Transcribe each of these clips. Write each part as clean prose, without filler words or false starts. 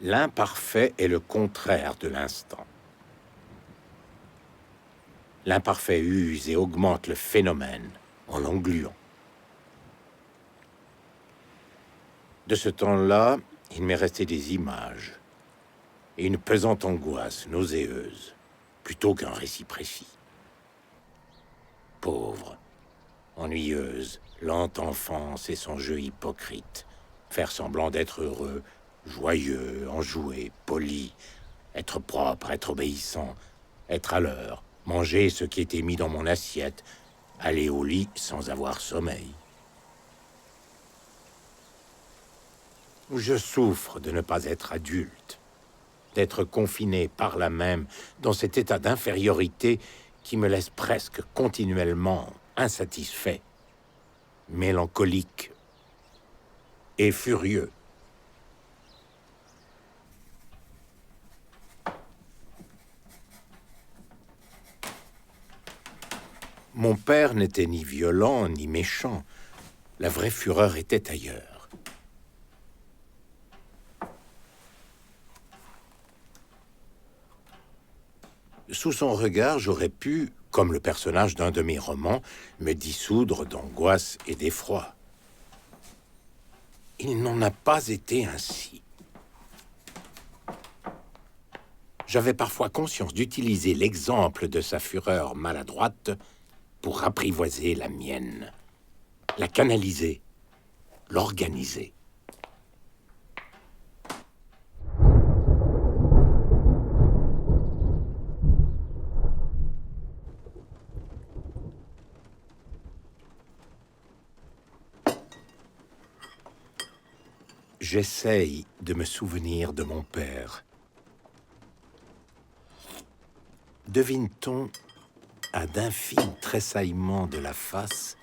L'imparfait est le contraire de l'instant. L'imparfait use et augmente le phénomène en l'engluant. De ce temps-là, il m'est resté des images et une pesante angoisse nauséeuse, plutôt qu'un récit précis. Pauvre, ennuyeuse, lente enfance et son jeu hypocrite, faire semblant d'être heureux, joyeux, enjoué, poli, être propre, être obéissant, être à l'heure, manger ce qui était mis dans mon assiette, aller au lit sans avoir sommeil. Je souffre de ne pas être adulte, d'être confiné par là même dans cet état d'infériorité qui me laisse presque continuellement insatisfait, mélancolique et furieux. Mon père n'était ni violent ni méchant. La vraie fureur était ailleurs. Sous son regard, j'aurais pu, comme le personnage d'un de mes romans, me dissoudre d'angoisse et d'effroi. Il n'en a pas été ainsi. J'avais parfois conscience d'utiliser l'exemple de sa fureur maladroite pour apprivoiser la mienne, la canaliser, l'organiser. J'essaye de me souvenir de mon père. Devine-t-on à d'infimes tressaillements de la face,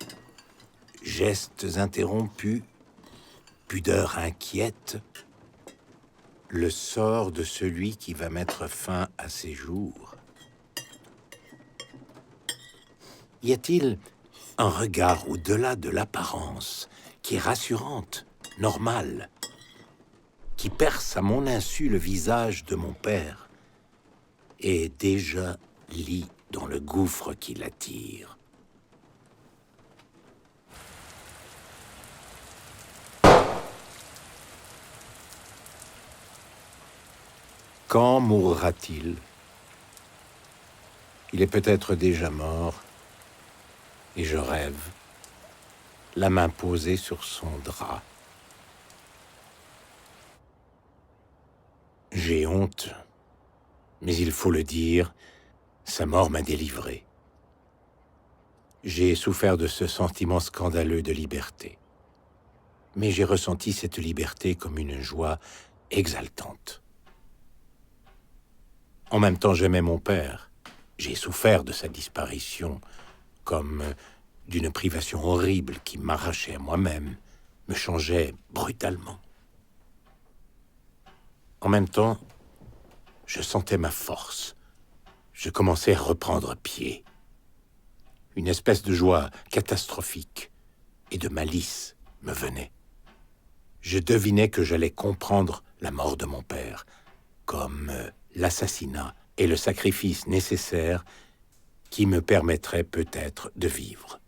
gestes interrompus, pudeur inquiète, le sort de celui qui va mettre fin à ses jours? Y a-t-il un regard au-delà de l'apparence qui est rassurante, normale, qui perce à mon insu le visage de mon père et déjà lit dans le gouffre qui l'attire? Quand mourra-t-il? Il est peut-être déjà mort, et je rêve, la main posée sur son drap. J'ai honte, mais il faut le dire, sa mort m'a délivré. J'ai souffert de ce sentiment scandaleux de liberté. Mais j'ai ressenti cette liberté comme une joie exaltante. En même temps, j'aimais mon père. J'ai souffert de sa disparition, comme d'une privation horrible qui m'arrachait à moi-même, me changeait brutalement. En même temps, je sentais ma force. Je commençais à reprendre pied. Une espèce de joie catastrophique et de malice me venait. Je devinais que j'allais comprendre la mort de mon père comme l'assassinat et le sacrifice nécessaire qui me permettrait peut-être de vivre.